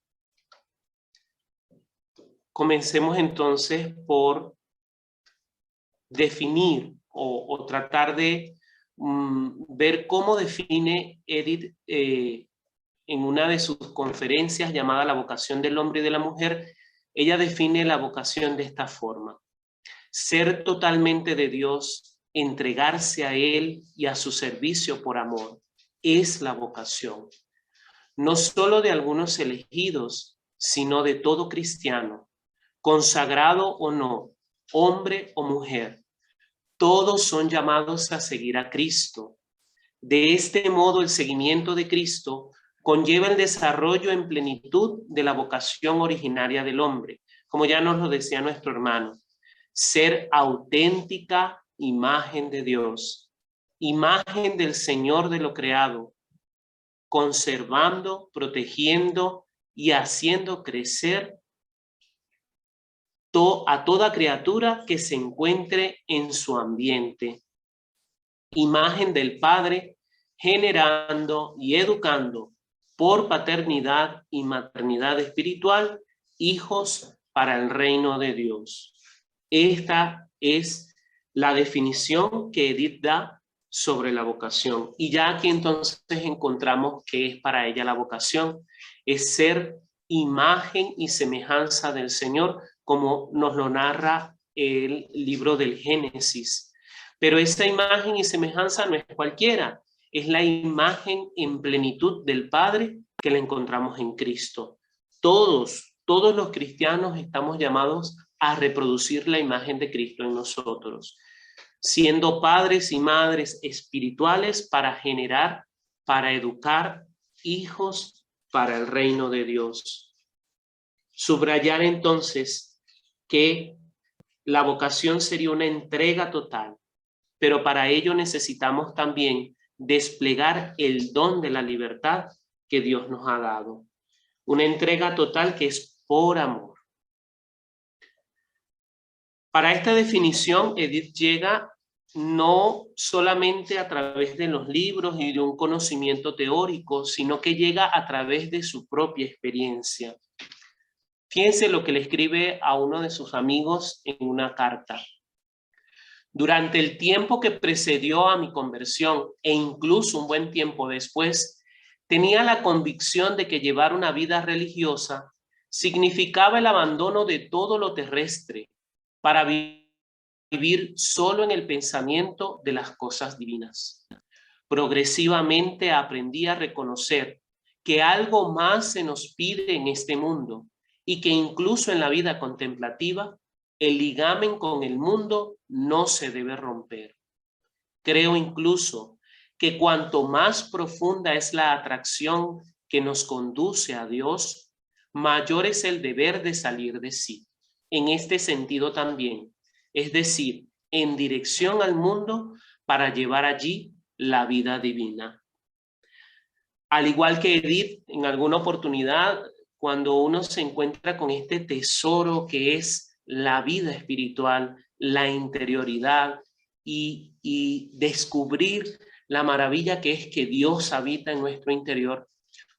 Comencemos entonces por definir o tratar de ver cómo define Edith en una de sus conferencias llamada La vocación del hombre y de la mujer. Ella define la vocación de esta forma: ser totalmente de Dios, entregarse a Él y a su servicio por amor, es la vocación. No solo de algunos elegidos, sino de todo cristiano, consagrado o no, hombre o mujer. Todos son llamados a seguir a Cristo. De este modo, el seguimiento de Cristo conlleva el desarrollo en plenitud de la vocación originaria del hombre, como ya nos lo decía nuestro hermano: ser auténtica imagen de Dios, imagen del Señor de lo creado, conservando, protegiendo y haciendo crecer a toda criatura que se encuentre en su ambiente. Imagen del Padre, generando y educando por paternidad y maternidad espiritual hijos para el reino de Dios. Esta es la definición que Edith da sobre la vocación. Y ya aquí entonces encontramos que es para ella la vocación: es ser imagen y semejanza del Señor, como nos lo narra el libro del Génesis. Pero esta imagen y semejanza no es cualquiera, es la imagen en plenitud del Padre que la encontramos en Cristo. Todos los cristianos estamos llamados a reproducir la imagen de Cristo en nosotros, siendo padres y madres espirituales para generar, para educar hijos para el reino de Dios. Subrayar entonces que la vocación sería una entrega total, pero para ello necesitamos también desplegar el don de la libertad que Dios nos ha dado. Una entrega total que es por amor. Para esta definición, Edith llega no solamente a través de los libros y de un conocimiento teórico, sino que llega a través de su propia experiencia. Fíjense lo que le escribe a uno de sus amigos en una carta. Durante el tiempo que precedió a mi conversión, e incluso un buen tiempo después, tenía la convicción de que llevar una vida religiosa significaba el abandono de todo lo terrestre para vivir solo en el pensamiento de las cosas divinas. Progresivamente aprendí a reconocer que algo más se nos pide en este mundo y que incluso en la vida contemplativa el ligamen con el mundo no se debe romper. Creo incluso que cuanto más profunda es la atracción que nos conduce a Dios, mayor es el deber de salir de sí. En este sentido también, es decir, en dirección al mundo para llevar allí la vida divina. Al igual que Edith, en alguna oportunidad, cuando uno se encuentra con este tesoro que es la vida espiritual, la interioridad y descubrir la maravilla que es que Dios habita en nuestro interior,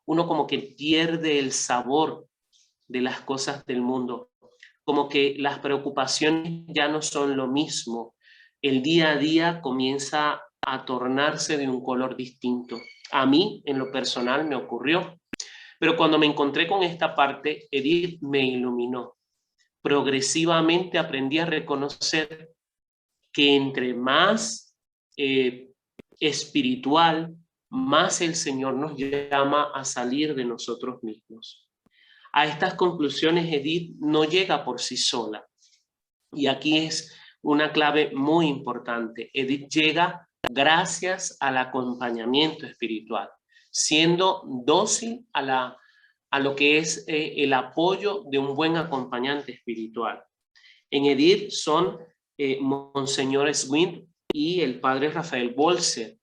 uno como que pierde el sabor de las cosas del mundo, como que las preocupaciones ya no son lo mismo. El día a día comienza a tornarse de un color distinto. A mí, en lo personal, me ocurrió. Pero cuando me encontré con esta parte, Edith me iluminó. Progresivamente aprendí a reconocer que entre más espiritual, más el Señor nos llama a salir de nosotros mismos. A estas conclusiones Edith no llega por sí sola. Y aquí es una clave muy importante. Edith llega gracias al acompañamiento espiritual, siendo dócil a lo que es el apoyo de un buen acompañante espiritual. En Edith son Monseñor Swint y el padre Rafael Bolser,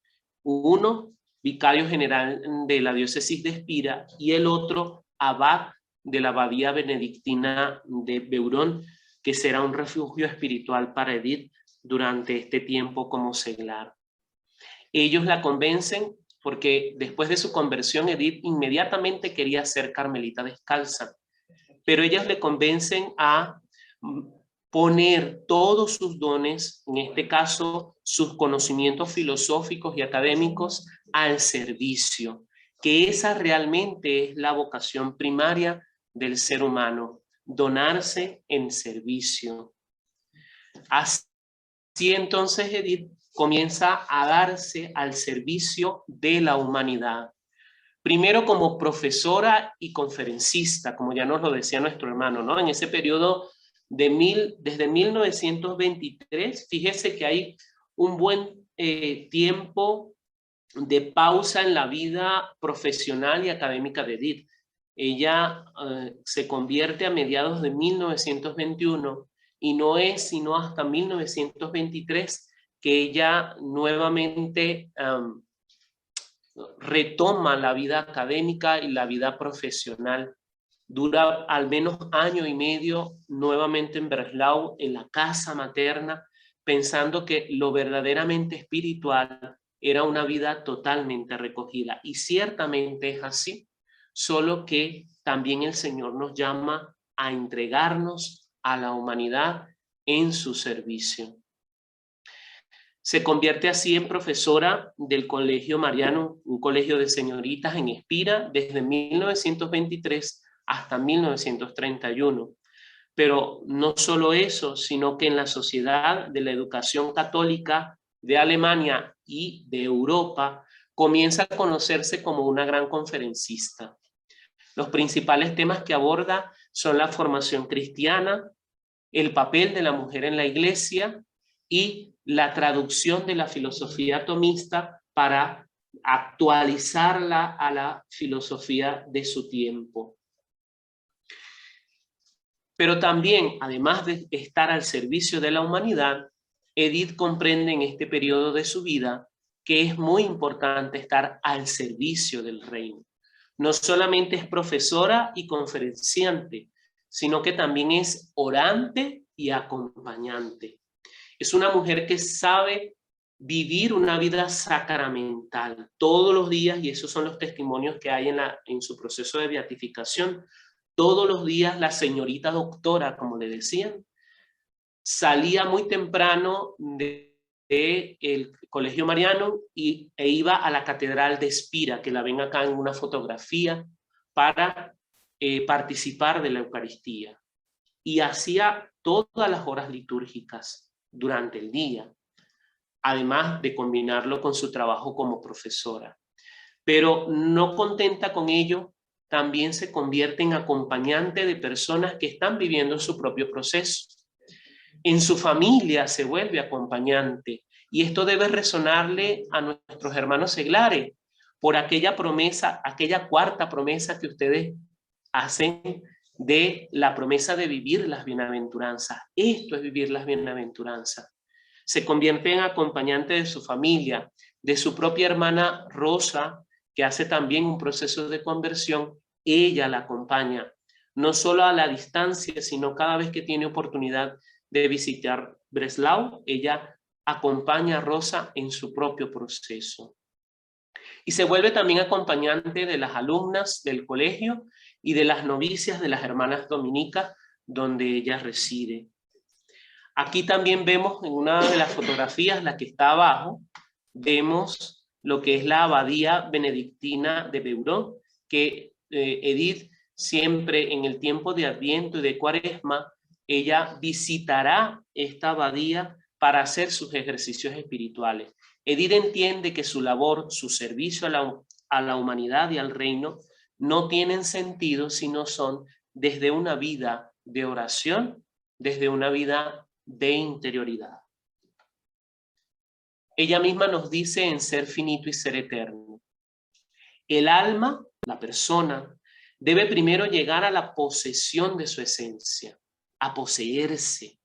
uno vicario general de la diócesis de Espira y el otro abad de la abadía benedictina de Beurón, que será un refugio espiritual para Edith durante este tiempo como seglar. Ellos la convencen porque después de su conversión Edith inmediatamente quería ser carmelita descalza, pero ellos le convencen a poner todos sus dones, en este caso sus conocimientos filosóficos y académicos, al servicio, que esa realmente es la vocación primaria del ser humano, donarse en servicio. Así entonces Edith comienza a darse al servicio de la humanidad. Primero como profesora y conferencista, como ya nos lo decía nuestro hermano, ¿no? En ese periodo desde 1923, fíjese que hay un buen tiempo de pausa en la vida profesional y académica de Edith. Ella se convierte a mediados de 1921 y no es sino hasta 1923 que ella nuevamente retoma la vida académica y la vida profesional. Dura al menos año y medio nuevamente en Breslau, en la casa materna, pensando que lo verdaderamente espiritual era una vida totalmente recogida. Y ciertamente es así, solo que también el Señor nos llama a entregarnos a la humanidad en su servicio. Se convierte así en profesora del Colegio Mariano, un colegio de señoritas en Espira, desde 1923 hasta 1931. Pero no solo eso, sino que en la Sociedad de la Educación Católica de Alemania y de Europa comienza a conocerse como una gran conferencista. Los principales temas que aborda son la formación cristiana, el papel de la mujer en la iglesia y la traducción de la filosofía tomista para actualizarla a la filosofía de su tiempo. Pero también, además de estar al servicio de la humanidad, Edith comprende en este periodo de su vida que es muy importante estar al servicio del reino. No solamente es profesora y conferenciante, sino que también es orante y acompañante. Es una mujer que sabe vivir una vida sacramental todos los días, y esos son los testimonios que hay en su proceso de beatificación. Todos los días la señorita doctora, como le decían, salía muy temprano del Colegio Mariano e iba a la Catedral de Espira, que la ven acá en una fotografía, para participar de la Eucaristía. Y hacía todas las horas litúrgicas durante el día, además de combinarlo con su trabajo como profesora. Pero no contenta con ello, también se convierte en acompañante de personas que están viviendo su propio proceso. En su familia se vuelve acompañante, y esto debe resonarle a nuestros hermanos seglares por aquella promesa, aquella cuarta promesa que ustedes hacen de la promesa de vivir las bienaventuranzas. Esto es vivir las bienaventuranzas. Se convierte en acompañante de su familia, de su propia hermana Rosa, que hace también un proceso de conversión. Ella la acompaña. no solo a la distancia, sino cada vez que tiene oportunidad de visitar Breslau, ella acompaña a Rosa en su propio proceso. Y se vuelve también acompañante de las alumnas del colegio y de las novicias de las hermanas dominicas, donde ella reside. Aquí también vemos en una de las fotografías, la que está abajo, vemos lo que es la abadía benedictina de Beurón, que Edith siempre en el tiempo de Adviento y de Cuaresma, ella visitará esta abadía para hacer sus ejercicios espirituales. Edith entiende que su labor, su servicio a la humanidad y al reino no tienen sentido si no son desde una vida de oración, desde una vida de interioridad. Ella misma nos dice en Ser Finito y Ser Eterno. El alma, la persona, debe primero llegar a la posesión de su esencia, a poseerse.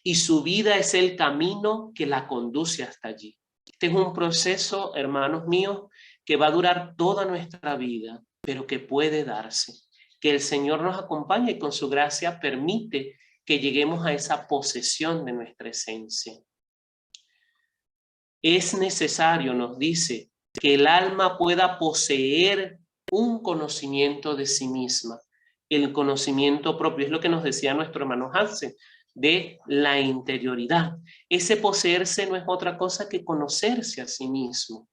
Y su vida es el camino que la conduce hasta allí. Este es un proceso, hermanos míos, que va a durar toda nuestra vida, pero que puede darse. Que el Señor nos acompañe y con su gracia permite que lleguemos a esa posesión de nuestra esencia. Es necesario, nos dice, que el alma pueda poseer un conocimiento de sí misma, el conocimiento propio. Es lo que nos decía nuestro hermano Hansen, de la interioridad. Ese poseerse no es otra cosa que conocerse a sí mismo,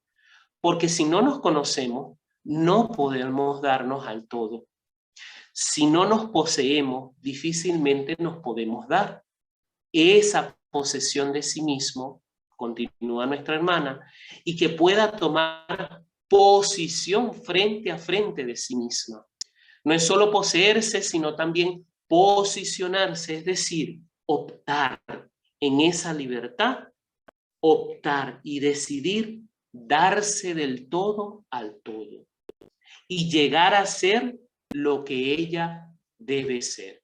porque si no nos conocemos, no podemos darnos al todo. Si no nos poseemos, difícilmente nos podemos dar. Esa posesión de sí mismo, continúa nuestra hermana, y que pueda tomar posición frente a frente de sí misma. No es solo poseerse, sino también posicionarse, es decir, optar en esa libertad, optar y decidir darse del todo al todo y llegar a ser lo que ella debe ser.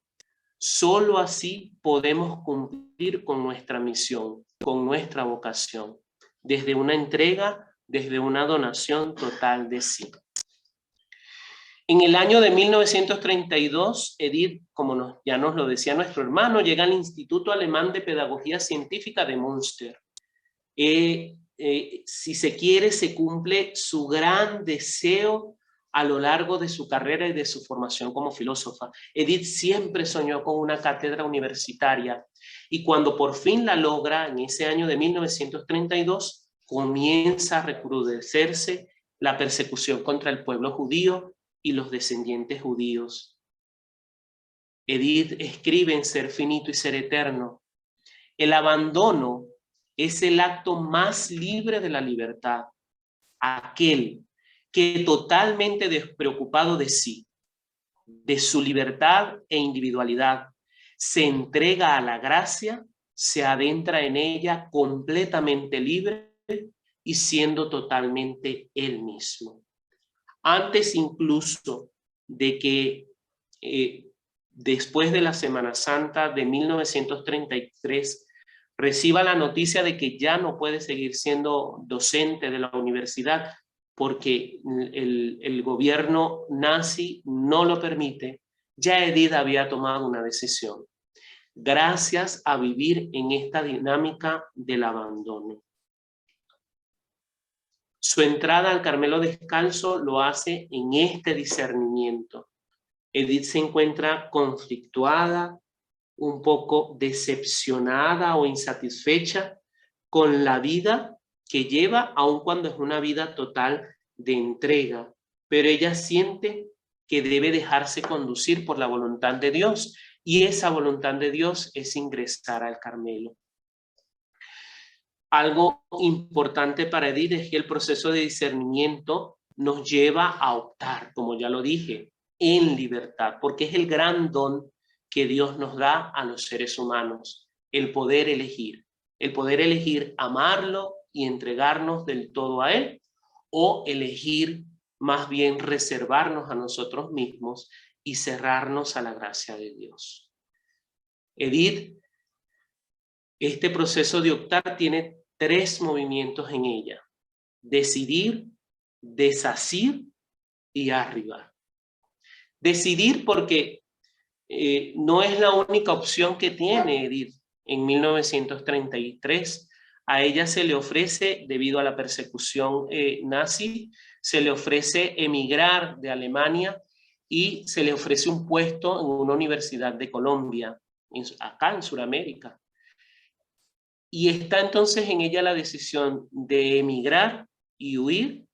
Solo así podemos cumplir con nuestra misión, con nuestra vocación, desde una entrega, desde una donación total de sí. En el año de 1932, Edith, como ya nos lo decía nuestro hermano, llega al Instituto Alemán de Pedagogía Científica de Münster. Si se quiere, se cumple su gran deseo a lo largo de su carrera y de su formación como filósofa. Edith siempre soñó con una cátedra universitaria y cuando por fin la logra, en ese año de 1932, comienza a recrudecerse la persecución contra el pueblo judío y los descendientes judíos. Edith escribe en Ser Finito y Ser Eterno: el abandono es el acto más libre de la libertad, aquel que totalmente despreocupado de sí, de su libertad e individualidad, se entrega a la gracia, se adentra en ella completamente libre y siendo totalmente él mismo. Antes incluso de que después de la Semana Santa de 1933 reciba la noticia de que ya no puede seguir siendo docente de la universidad porque el gobierno nazi no lo permite, ya Edith había tomado una decisión, gracias a vivir en esta dinámica del abandono. Su entrada al Carmelo Descalzo lo hace en este discernimiento. Edith se encuentra conflictuada, un poco decepcionada o insatisfecha con la vida que lleva, aun cuando es una vida total de entrega, pero ella siente que debe dejarse conducir por la voluntad de Dios, y esa voluntad de Dios es ingresar al Carmelo. Algo importante para Edith es que el proceso de discernimiento nos lleva a optar, como ya lo dije, en libertad, porque es el gran don que Dios nos da a los seres humanos, el poder elegir amarlo y entregarnos del todo a Él, o elegir más bien reservarnos a nosotros mismos y cerrarnos a la gracia de Dios. Edith, este proceso de optar tiene 3 movimientos en ella: decidir, desasir y arribar. Decidir porque no es la única opción que tiene Edith. En 1933 a ella se le ofrece, debido a la persecución nazi, se le ofrece emigrar de Alemania y se le ofrece un puesto en una universidad de Colombia, acá en Sudamérica. Y está entonces en ella la decisión de emigrar y huir,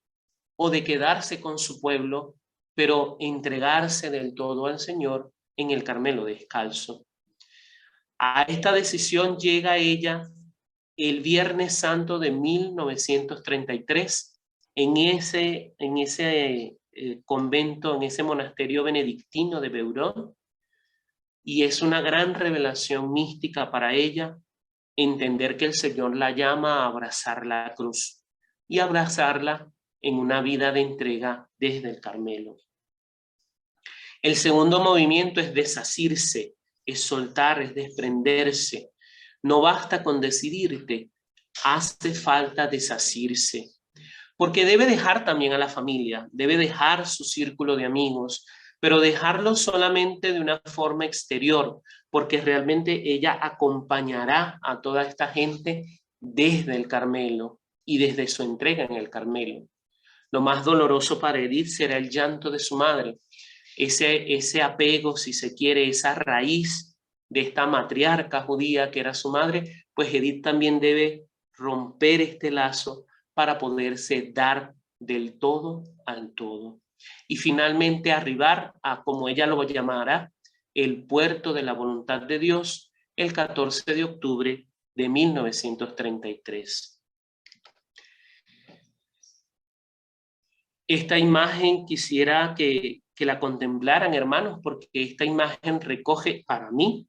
o de quedarse con su pueblo, pero entregarse del todo al Señor en el Carmelo Descalzo. A esta decisión llega ella el Viernes Santo de 1933 en ese convento, en ese monasterio benedictino de Beurón, y es una gran revelación mística para ella entender que el Señor la llama a abrazar la cruz y abrazarla en una vida de entrega desde el Carmelo. El segundo movimiento es desasirse, es soltar, es desprenderse. No basta con decidirte, hace falta desasirse. Porque debe dejar también a la familia, debe dejar su círculo de amigos, pero dejarlo solamente de una forma exterior, porque realmente ella acompañará a toda esta gente desde el Carmelo y desde su entrega en el Carmelo. Lo más doloroso para Edith será el llanto de su madre, ese apego, si se quiere, esa raíz de esta matriarca judía que era su madre, pues Edith también debe romper este lazo para poderse dar del todo al todo. Y finalmente arribar a, como ella lo llamará, el puerto de la voluntad de Dios el 14 de octubre de 1933. Esta imagen quisiera que la contemplaran, hermanos, porque esta imagen recoge para mí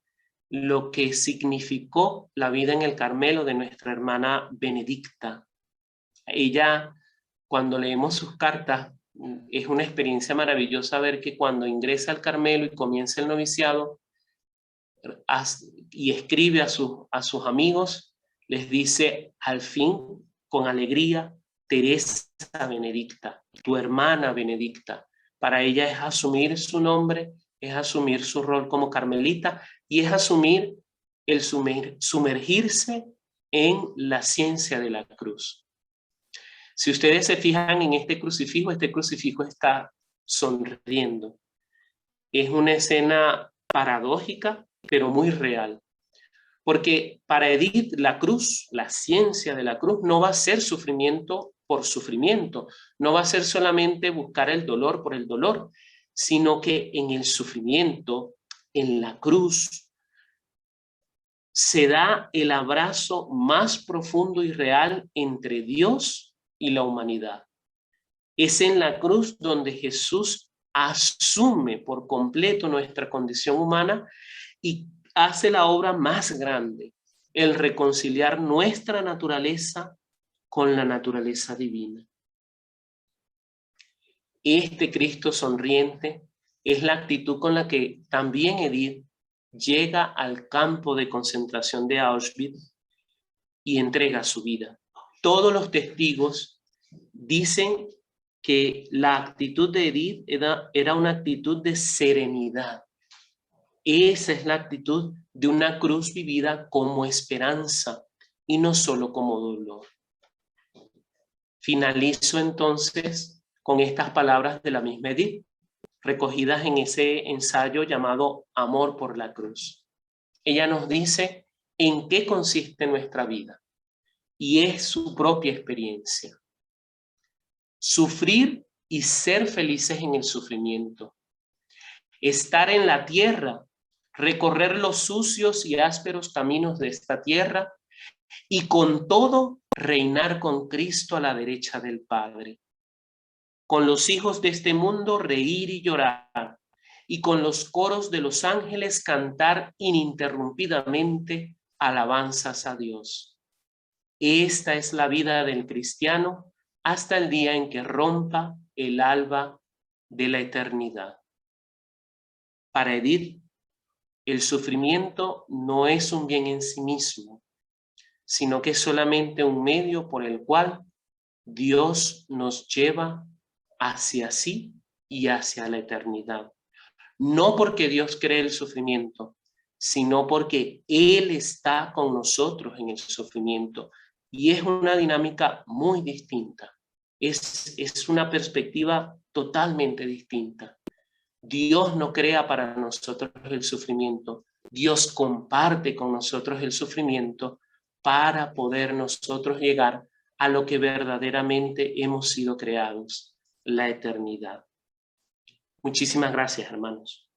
lo que significó la vida en el Carmelo de nuestra hermana Benedicta. Ella, cuando leemos sus cartas, es una experiencia maravillosa ver que cuando ingresa al Carmelo y comienza el noviciado y escribe a sus amigos, les dice al fin, con alegría, Teresa Benedicta, tu hermana Benedicta. Para ella es asumir su nombre, es asumir su rol como carmelita y es asumir el sumergirse en la ciencia de la cruz. Si ustedes se fijan en este crucifijo está sonriendo. Es una escena paradójica, pero muy real. Porque para Edith la cruz, la ciencia de la cruz, no va a ser sufrimiento por sufrimiento, no va a ser solamente buscar el dolor por el dolor, sino que en el sufrimiento, en la cruz, se da el abrazo más profundo y real entre Dios y la humanidad. Es en la cruz donde Jesús asume por completo nuestra condición humana y hace la obra más grande, el reconciliar nuestra naturaleza con la naturaleza divina. Este Cristo sonriente es la actitud con la que también Edith llega al campo de concentración de Auschwitz y entrega su vida. Todos los testigos dicen que la actitud de Edith era una actitud de serenidad. Esa es la actitud de una cruz vivida como esperanza y no solo como dolor. Finalizo entonces con estas palabras de la misma Edith, recogidas en ese ensayo llamado Amor por la Cruz. Ella nos dice en qué consiste nuestra vida y es su propia experiencia. Sufrir y ser felices en el sufrimiento. Estar en la tierra, recorrer los sucios y ásperos caminos de esta tierra y con todo reinar con Cristo a la derecha del Padre. Con los hijos de este mundo reír y llorar y con los coros de los ángeles cantar ininterrumpidamente alabanzas a Dios. Esta es la vida del cristiano hasta el día en que rompa el alba de la eternidad. Para Edith, el sufrimiento no es un bien en sí mismo, sino que es solamente un medio por el cual Dios nos lleva hacia sí y hacia la eternidad. No porque Dios cree el sufrimiento, sino porque Él está con nosotros en el sufrimiento. Y es una dinámica muy distinta. Es una perspectiva totalmente distinta. Dios no crea para nosotros el sufrimiento. Dios comparte con nosotros el sufrimiento para poder nosotros llegar a lo que verdaderamente hemos sido creados, la eternidad. Muchísimas gracias, hermanos.